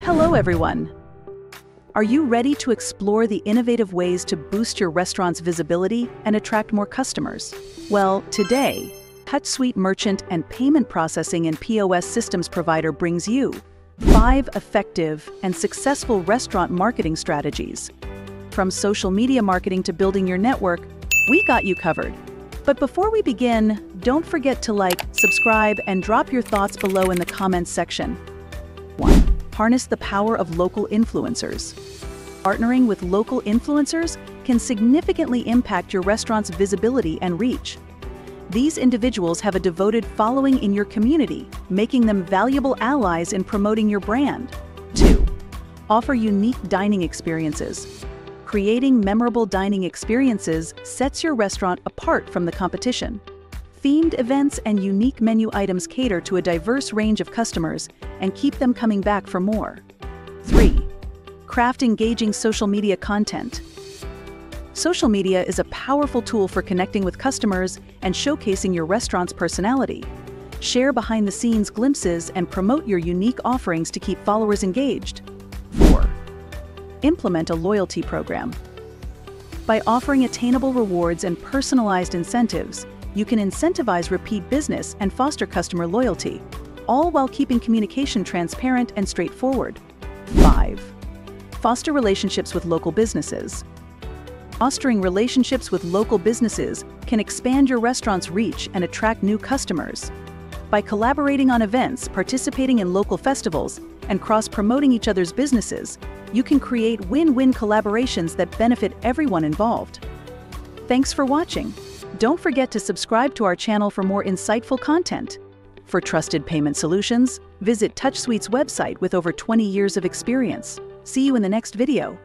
Hello everyone! Are you ready to explore the innovative ways to boost your restaurant's visibility and attract more customers? Well, today, TouchSuite merchant and payment processing and POS systems provider brings you 5 effective and successful restaurant marketing strategies. From social media marketing to building your network, we got you covered. But before we begin, don't forget to like, subscribe, and drop your thoughts below in the comments section. 1. Harness the power of local influencers. Partnering with local influencers can significantly impact your restaurant's visibility and reach. These individuals have a devoted following in your community, making them valuable allies in promoting your brand. 2. Offer unique dining experiences. Creating memorable dining experiences sets your restaurant apart from the competition. Themed events and unique menu items cater to a diverse range of customers and keep them coming back for more. 3. Craft engaging social media content. Social media is a powerful tool for connecting with customers and showcasing your restaurant's personality. Share behind-the-scenes glimpses and promote your unique offerings to keep followers engaged. 4. Implement a loyalty program. By offering attainable rewards and personalized incentives, you can incentivize repeat business and foster customer loyalty, all while keeping communication transparent and straightforward. 5. Foster relationships with local businesses. Fostering relationships with local businesses can expand your restaurant's reach and attract new customers. By collaborating on events, participating in local festivals, and cross-promoting each other's businesses, you can create win-win collaborations that benefit everyone involved. Thanks for watching. Don't forget to subscribe to our channel for more insightful content. For trusted payment solutions, visit TouchSuite's website with over 20 years of experience. See you in the next video.